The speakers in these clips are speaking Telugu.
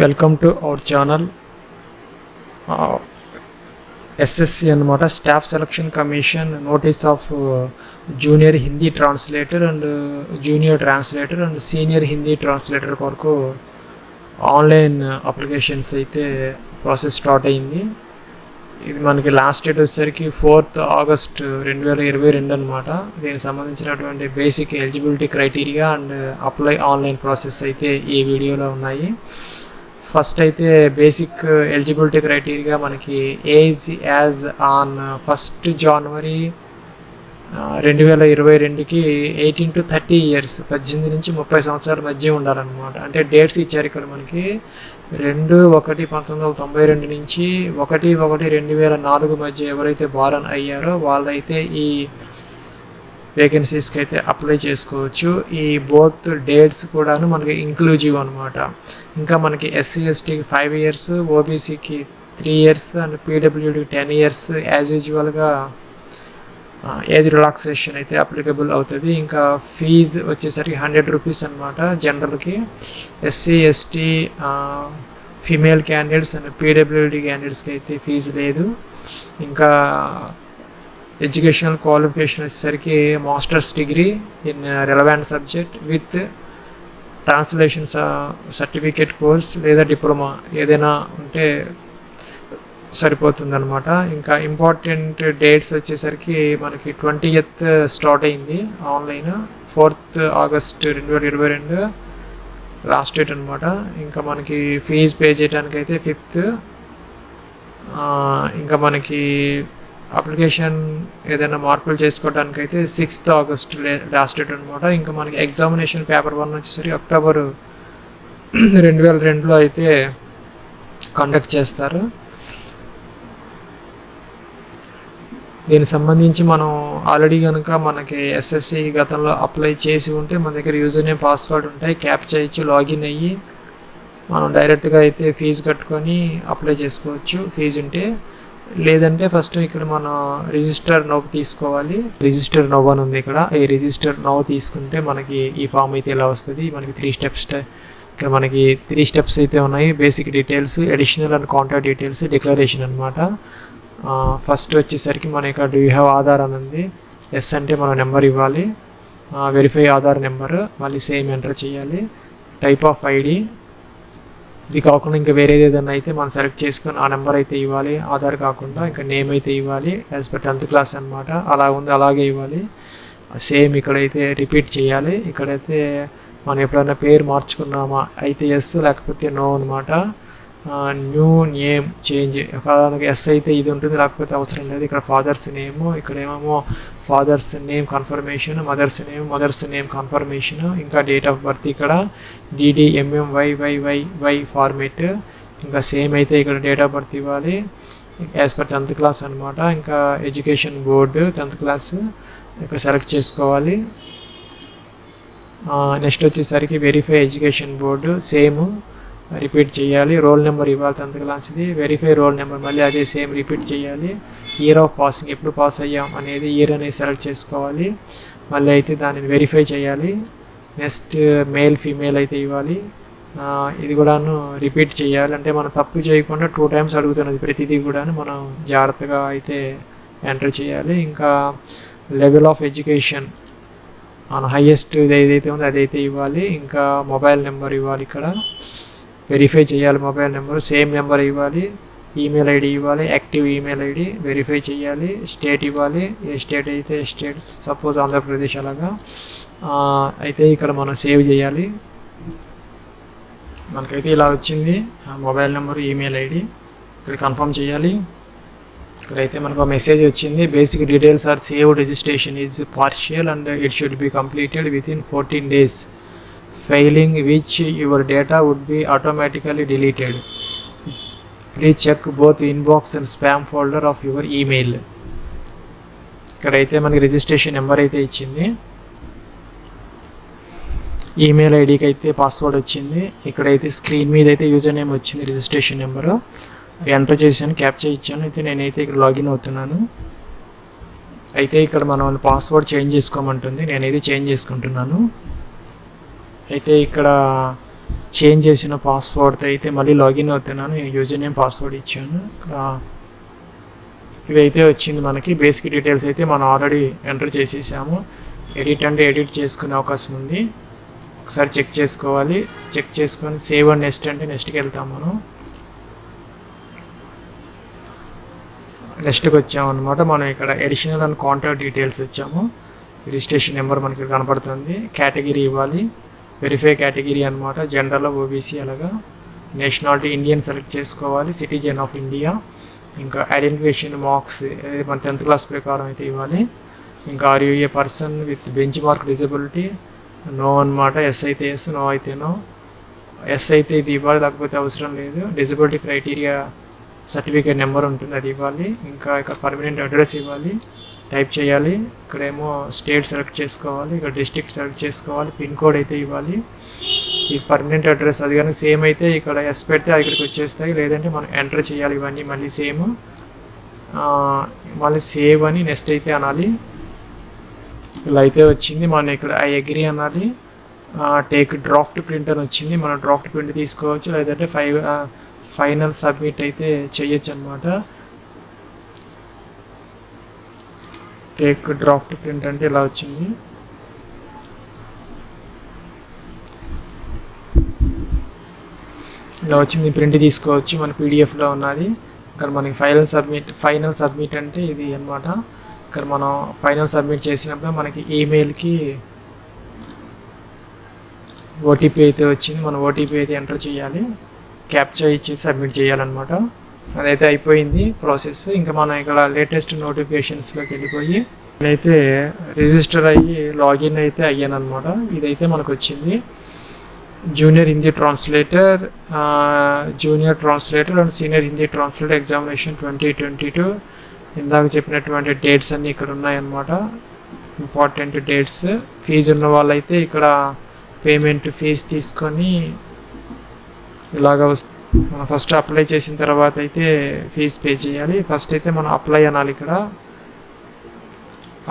Welcome to our channel. SSC అనమాట, staff selection commission notice of junior Hindi translator and junior translator and senior Hindi translator కొరకు ఆన్లైన్ అప్లికేషన్స్ అయితే ప్రాసెస్ స్టార్ట్ అయింది. ఇది మనకి లాస్ట్ డేట్ వచ్చేసరికి 4th August 2022 అనమాట. దీనికి సంబంధించినటువంటి basic eligibility criteria and apply online process అయితే ఈ వీడియోలో ఉన్నాయి. ఫస్ట్ అయితే బేసిక్ ఎలిజిబిలిటీ క్రైటీరియా మనకి age as on 1st January 2022కి 18 to 30 years, 18 నుంచి 30 సంవత్సరాల మధ్య ఉండాలన్నమాట. అంటే డేట్స్ ఇచ్చారు ఇక్కడ మనకి 2/1/1992 నుంచి 1/1/2004 మధ్య ఎవరైతే బారన్ అయ్యారో వాళ్ళైతే ఈ వేకెన్సీస్కి అయితే అప్లై చేసుకోవచ్చు. ఈ బోత్ డేట్స్ కూడాను మనకి ఇంక్లూజివ్ అనమాట. ఇంకా మనకి SC STకి 5 years, OBCకి 3 years అండ్ PWDకి 10 years యాజ్ యూజువల్గా ఏజ్ రిలాక్సేషన్ అయితే అప్లికబుల్ అవుతుంది. ఇంకా ఫీజు వచ్చేసరికి 100 rupees అనమాట జనరల్కి. SC ST female candidates and PWD క్యాండిడేట్స్కి అయితే ఫీజు లేదు. ఇంకా ఎడ్యుకేషనల్ క్వాలిఫికేషన్ వచ్చేసరికి masters degree in relevant subject with translation certificate course లేదా డిప్లొమా ఏదైనా ఉంటే సరిపోతుంది అనమాట. ఇంకా ఇంపార్టెంట్ డేట్స్ వచ్చేసరికి మనకి 20th స్టార్ట్ అయింది online, 4th August 2022 last date అనమాట. ఇంకా మనకి ఫీజు పే చేయడానికి అయితే 5th. ఇంకా మనకి అప్లికేషన్ ఏదైనా మార్పులు చేసుకోవడానికి అయితే 6th August లాస్ట్ డేట్ అనమాట. ఇంకా మనకి ఎగ్జామినేషన్ పేపర్ 1 వచ్చేసరికి October 2002లో అయితే కండక్ట్ చేస్తారు. దీనికి సంబంధించి మనం ఆల్రెడీ కనుక మనకి SSC గతంలో అప్లై చేసి ఉంటే మన దగ్గర యూజర్ నేమ్ పాస్వర్డ్ ఉంటాయి, క్యాప్చా ఇచ్చి లాగిన్ అయ్యి మనం డైరెక్ట్గా అయితే ఫీజు కట్టుకొని అప్లై చేసుకోవచ్చు ఫీజు ఉంటే. లేదంటే ఫస్ట్ ఇక్కడ మనం రిజిస్టర్ నౌ తీసుకోవాలి. రిజిస్టర్ నౌ అని ఉంది ఇక్కడ. ఈ రిజిస్టర్ నౌ తీసుకుంటే మనకి ఈ ఫామ్ అయితే ఇలా వస్తుంది. మనకి 3 steps ఇక్కడ మనకి 3 steps అయితే ఉన్నాయి. Basic details, additional and contact details, declaration అనమాట. ఫస్ట్ వచ్చేసరికి మన ఇక్కడ డూ యూ హ్యావ్ ఆధార్ అని ఉంది. ఎస్ అంటే మనం నెంబర్ ఇవ్వాలి, వెరిఫై ఆధార్ నెంబర్, మళ్ళీ సేమ్ ఎంటర్ చేయాలి. టైప్ ఆఫ్ ఐడి ఇది కాకుండా ఇంకా వేరేది ఏదైనా అయితే మనం సెలెక్ట్ చేసుకొని ఆ నెంబర్ అయితే ఇవ్వాలి. ఆధార్ కాకుండా ఇంకా నేమ్ అయితే ఇవ్వాలి యాజ్ పర్ 10th class అనమాట. అలా ఉంది, అలాగే ఇవ్వాలి. సేమ్ ఇక్కడైతే రిపీట్ చేయాలి. ఇక్కడైతే మనం ఎప్పుడైనా పేరు మార్చుకున్నామా అయితే ఎస్, లేకపోతే నో అనమాట. న్యూ నేమ్ చేంజ్ ఉదాహరణకి ఎస్ అయితే ఇది ఉంటుంది, లేకపోతే అవసరం లేదు. ఇక్కడ ఫాదర్స్ నేము, ఇక్కడ ఏమేమో father's name confirmation, mother's name confirmation, ఇంకా డేట్ ఆఫ్ బర్త్ ఇక్కడ DDMMYYYY ఫార్మేట్. ఇంకా సేమ్ అయితే ఇక్కడ డేట్ ఆఫ్ బర్త్ ఇవ్వాలి యాజ్ పర్ 10th class అనమాట. ఇంకా ఎడ్యుకేషన్ బోర్డు 10th class ఇక్కడ సెలెక్ట్ చేసుకోవాలి. నెక్స్ట్ వచ్చేసరికి verify education board same repeat చేయాలి. రోల్ నెంబర్ ఇవ్వాలి 10th class ఇది. వెరిఫై రోల్ నెంబర్ మళ్ళీ అదే సేమ్ రిపీట్ చేయాలి. ఇయర్ ఆఫ్ పాసింగ్ ఎప్పుడు పాస్ అయ్యాం అనేది ఇయర్ అనేది సెలెక్ట్ చేసుకోవాలి. మళ్ళీ అయితే దానిని వెరిఫై చేయాలి. నెక్స్ట్ మేల్ ఫీమేల్ అయితే ఇవ్వాలి. ఇది కూడాను రిపీట్ చేయాలి. అంటే మనం తప్పు చేయకుండా 2 times అడుగుతున్నది ప్రతిదీ కూడాను మనం జాగ్రత్తగా అయితే ఎంటర్ చేయాలి. ఇంకా లెవెల్ ఆఫ్ ఎడ్యుకేషన్ మన హైయెస్ట్ ఏదైతే ఉందో అదైతే ఇవ్వాలి. ఇంకా మొబైల్ నెంబర్ ఇవ్వాలి. ఇక్కడ వెరిఫై చేయాలి మొబైల్ నెంబర్, సేమ్ నెంబర్ ఇవ్వాలి. ఈమెయిల్ ఐడి ఇవ్వాలి, యాక్టివ్ ఈమెయిల్ ఐడి. వెరిఫై చేయాలి. స్టేట్ ఇవ్వాలి, ఏ స్టేట్ అయితే స్టేట్స్, సపోజ్ ఆంధ్రప్రదేశ్ అలాగా. అయితే ఇక్కడ మనం సేవ్ చేయాలి. మనకైతే ఇలా వచ్చింది మొబైల్ నెంబర్, ఈమెయిల్ ఐడి. ఇక్కడ కన్ఫర్మ్ చేయాలి. ఇక్కడైతే మనకు మెసేజ్ వచ్చింది. Basic details are saved, registration is partial and it should be completed within 14 days. Failing which your data would be automatically deleted. Please check both inbox and spam folder of your email. ఇక్కడైతే మనకి రిజిస్ట్రేషన్ నెంబర్ అయితే ఇచ్చింది, ఈమెయిల్ ఐడికి అయితే పాస్వర్డ్ వచ్చింది. ఇక్కడైతే స్క్రీన్ మీద అయితే యూజర్ నేమ్ వచ్చింది, రిజిస్ట్రేషన్ నెంబరు ఎంటర్ చేశాను, క్యాప్చా ఇచ్చాను. అయితే నేనైతే ఇక్కడ లాగిన్ అవుతున్నాను. అయితే ఇక్కడ మనం పాస్వర్డ్ చేంజ్ చేసుకోమంటుంది, నేనైతే చేంజ్ చేసుకుంటున్నాను. అయితే ఇక్కడ చేంజ్ చేసిన పాస్వర్డ్తో అయితే మళ్ళీ లాగిన్ అవుతున్నాను. నేను యూజర్ నేమ్ పాస్వర్డ్ ఇచ్చాను. ఇవైతే వచ్చింది మనకి. బేసిక్ డీటెయిల్స్ అయితే మనం ఆల్రెడీ ఎంటర్ చేసేసాము. ఎడిట్ అంటే ఎడిట్ చేసుకునే అవకాశం ఉంది. ఒకసారి చెక్ చేసుకోవాలి. చెక్ చేసుకొని సేవ్ అండ్ నెక్స్ట్ అంటే నెక్స్ట్కి వెళ్తాం. మనం నెక్స్ట్కి వచ్చామన్నమాట. మనం ఇక్కడ అడిషనల్ అండ్ కాంటాక్ట్ డీటెయిల్స్ ఇచ్చాము. రిజిస్ట్రేషన్ నెంబర్ మనకి కనపడుతుంది. కేటగిరీ ఇవ్వాలి. వెరిఫై కేటగిరీ అనమాట. జెండర్లో ఓబీసీ, అలాగా నేషనాలిటీ ఇండియన్ సెలెక్ట్ చేసుకోవాలి. Citizen of India. ఇంకా ఐడెంటిఫికేషన్ మార్క్స్ మన 10th క్లాస్ ప్రకారం అయితే ఇవ్వాలి. ఇంకా are you a person with benchmark disability, no అనమాట. ఎస్ అయితే ఎస్, నో అయితే నో. ఎస్ అయితే ఇది ఇవ్వాలి, లేకపోతే అవసరం లేదు. డిజబిలిటీ క్రైటీరియా సర్టిఫికేట్ నెంబర్ ఉంటుంది, అది ఇవ్వాలి. ఇంకా ఇక్కడ పర్మనెంట్ అడ్రస్ ఇవ్వాలి, టైప్ చేయాలి. ఇక్కడేమో స్టేట్ సెలెక్ట్ చేసుకోవాలి, ఇక్కడ డిస్ట్రిక్ట్ సెలెక్ట్ చేసుకోవాలి. పిన్ కోడ్ అయితే ఇవ్వాలి. ఈ పర్మనెంట్ అడ్రస్ అది కానీ సేమ్ అయితే ఇక్కడ ఎస్ పెడితే ఇక్కడికి వచ్చేస్తాయి, లేదంటే మనం ఎంటర్ చేయాలి. ఇవన్నీ మళ్ళీ సేమ్, మళ్ళీ సేవ్ అని నెక్స్ట్ అయితే అనాలి. ఇలా అయితే వచ్చింది. మనం ఇక్కడ ఐ అగ్రీ అనాలి. టేక్ డ్రాఫ్ట్ ప్రింట్ అని వచ్చింది. మనం డ్రాఫ్ట్ ప్రింట్ తీసుకోవచ్చు, లేదంటే ఫైనల్ సబ్మిట్ అయితే చేయొచ్చు అనమాట. టేక్ డ్రాఫ్ట్ ప్రింట్ అంటే ఇలా వచ్చింది. ఇలా వచ్చింది. ప్రింట్ తీసుకోవచ్చు, మన పీడిఎఫ్లో ఉన్నది. ఇక్కడ మనకి ఫైనల్ సబ్మిట్ అంటే ఇది అనమాట. ఇక్కడ మనం ఫైనల్ సబ్మిట్ చేసినప్పుడు మనకి ఈమెయిల్కి ఓటీపీ అయితే వచ్చింది. మనం ఓటీపీ అయితే ఎంటర్ చేయాలి, క్యాప్చా ఇచ్చి సబ్మిట్ చేయాలన్నమాట. అదైతే అయిపోయింది ప్రాసెస్. ఇంకా మనం ఇక్కడ లేటెస్ట్ నోటిఫికేషన్స్లోకి వెళ్ళిపోయి అయితే రిజిస్టర్ అయ్యి లాగిన్ అయితే అయ్యాను అనమాట. ఇదైతే మనకు వచ్చింది. Junior Hindi translator and senior Hindi translator examination 2022. ఇందాక చెప్పినటువంటి డేట్స్ అన్నీ ఇక్కడ ఉన్నాయన్నమాట, ఇంపార్టెంట్ డేట్స్. ఫీజు ఉన్న వాళ్ళైతే ఇక్కడ పేమెంట్ ఫీజు తీసుకొని ఇలాగ మనం ఫస్ట్ అప్లై చేసిన తర్వాత అయితే ఫీజు పే చేయాలి. ఫస్ట్ అయితే మనం అప్లై అనాలి. ఇక్కడ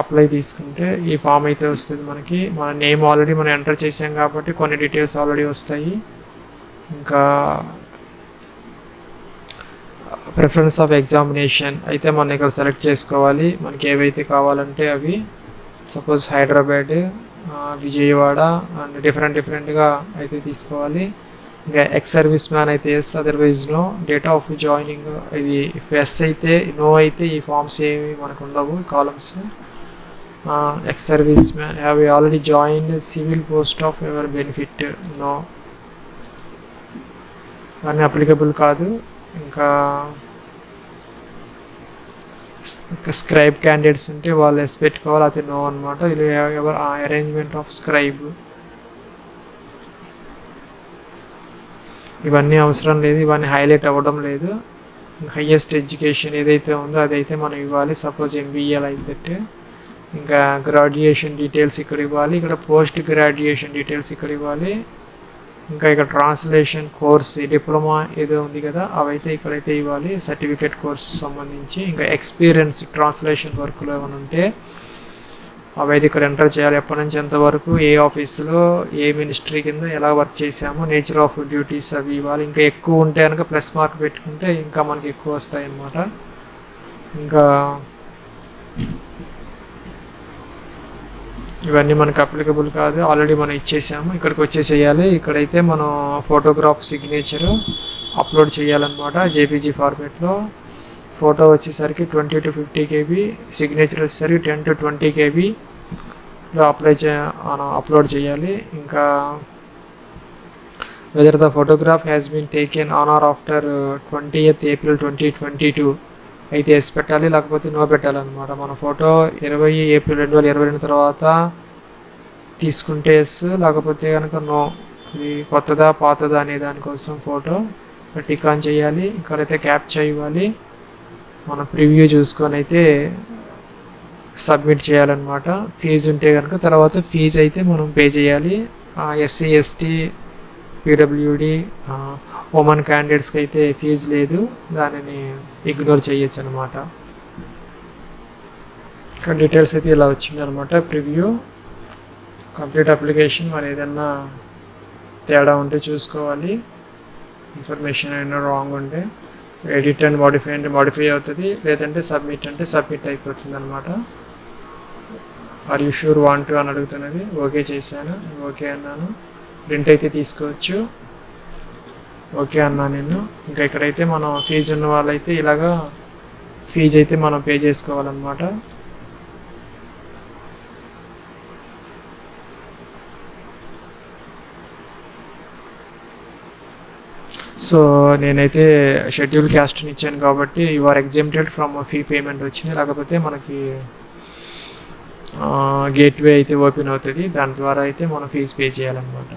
అప్లై తీసుకుంటే ఈ ఫామ్ అయితే వస్తుంది మనకి. మన నేమ్ ఆల్రెడీ మనం ఎంటర్ చేసాం కాబట్టి కొన్ని డీటెయిల్స్ ఆల్రెడీ వస్తాయి. ఇంకా ప్రిఫరెన్స్ ఆఫ్ ఎగ్జామినేషన్ అయితే మనం ఇక్కడ సెలెక్ట్ చేసుకోవాలి. మనకి ఏవైతే కావాలంటే అవి. సపోజ్ హైదరాబాద్, విజయవాడ అండ్ డిఫరెంట్గా అయితే తీసుకోవాలి. ఇంకా ఎక్స్ సర్వీస్ మ్యాన్ అయితే yes, otherwise no. Date of joining ఇది ఎస్ అయితే, నో అయితే ఈ ఫామ్స్ ఏమి మనకు ఉండవు, columns. Ex serviceman have already joined civil post of ever benefit, no. అన్నీ అప్లికబుల్ కాదు. ఇంకా స్క్రైబ్ క్యాండిడేట్స్ ఉంటే వాళ్ళు ఎస్ పెట్టుకోవాలి, అది నో అనమాట. ఇది ఎవర్ అరేంజ్మెంట్ ఆఫ్ స్క్రైబ్, ఇవన్నీ అవసరం లేదు, ఇవన్నీ హైలైట్ అవ్వడం లేదు. హైయెస్ట్ ఎడ్యుకేషన్ ఏదైతే ఉందో అదైతే మనం ఇవ్వాలి. Suppose MBA like that. ఇంకా గ్రాడ్యుయేషన్ డీటెయిల్స్ ఇక్కడ ఇవ్వాలి. ఇక్కడ పోస్ట్ గ్రాడ్యుయేషన్ డీటెయిల్స్ ఇక్కడ ఇవ్వాలి. ఇంకా ఇక్కడ ట్రాన్స్లేషన్ కోర్స్ డిప్లొమా ఏదో ఉంది కదా, అవైతే ఇక్కడైతే ఇవ్వాలి, సర్టిఫికేట్ కోర్స్ సంబంధించి. ఇంకా ఎక్స్పీరియన్స్ ట్రాన్స్లేషన్ వర్క్లో ఏమైనా ఉంటే అవైతే ఇక్కడ ఎంటర్ చేయాలి. ఎప్పటి నుంచి ఎంతవరకు, ఏ ఆఫీసులో, ఏ మినిస్ట్రీ కింద ఎలా వర్క్ చేసామో, నేచర్ ఆఫ్ డ్యూటీస్ అవి ఇవ్వాలి. ఇంకా ఎక్కువ ఉంటే కనుక ప్లస్ మార్క్ పెట్టుకుంటే ఇంకా మనకి ఎక్కువ వస్తాయి అన్నమాట. ఇంకా ఇవన్నీ మనకు అప్లికబుల్ కాదు, ఆల్రెడీ మనం ఇచ్చేసాము. ఇక్కడికి వచ్చేసేయాలి. ఇక్కడైతే మనం ఫోటోగ్రాఫ్ సిగ్నేచర్ అప్లోడ్ చేయాలన్నమాట జేపీజీ ఫార్మేట్లో. ఫోటో వచ్చేసరికి 20 to 50 KB, సిగ్నేచర్ వచ్చేసరికి 10 to 20 KBలో అప్లోడ్ చేయాలి. ఇంకా whether the photograph has been taken on or after 20th April 2022 అయితే ఎస్ పెట్టాలి, లేకపోతే నో పెట్టాలన్నమాట. మన ఫోటో 20 April 2022 తర్వాత తీసుకుంటే ఎస్, లేకపోతే కనుక నో. ఇది కొత్తదా పాతదా అనే దానికోసం ఫోటో టిక్ ఆన్ చేయాలి. ఇక్కడైతే క్యాప్చా ఇవ్వాలి. మనం ప్రివ్యూ చూసుకొని అయితే సబ్మిట్ చేయాలన్నమాట. ఫీజు ఉంటే కనుక తర్వాత ఫీజు అయితే మనం పే చేయాలి. ఎస్సీ ఎస్టీ పీడబ్ల్యూడి ఉమెన్ క్యాండిడేట్స్కి అయితే ఫీజు లేదు, దానిని ఇగ్నోర్ చేయొచ్చు అనమాట. ఇక్కడ డీటెయిల్స్ అయితే ఇలా వచ్చిందనమాట. Preview complete application. మరి ఏదన్నా తేడా ఉంటే చూసుకోవాలి. ఇన్ఫర్మేషన్ అయినా రాంగ్ ఉంటే ఎడిట్ అండ్ మాడిఫై అంటే మాడిఫై అవుతుంది, లేదంటే సబ్మిట్ అంటే సబ్మిట్ అయిపోతుంది అనమాట. Are you sure want to అని అడుగుతున్నది. ఓకే చేశాను, ఓకే అన్నాను. ప్రింట్ అయితే తీసుకోవచ్చు, ఓకే అన్నా నేను. ఇంకా ఇక్కడైతే మనం ఫీజు ఉన్న వాళ్ళైతే ఇలాగా ఫీజు అయితే మనం పే చేసుకోవాలన్నమాట. సో నేనైతే షెడ్యూల్ క్యాస్ట్ని ఇచ్చాను కాబట్టి you are exempted from fee payment వచ్చింది. లేకపోతే మనకి గేట్వే అయితే ఓపెన్ అవుతుంది, దాని ద్వారా అయితే మనం ఫీజు పే చేయాలన్నమాట.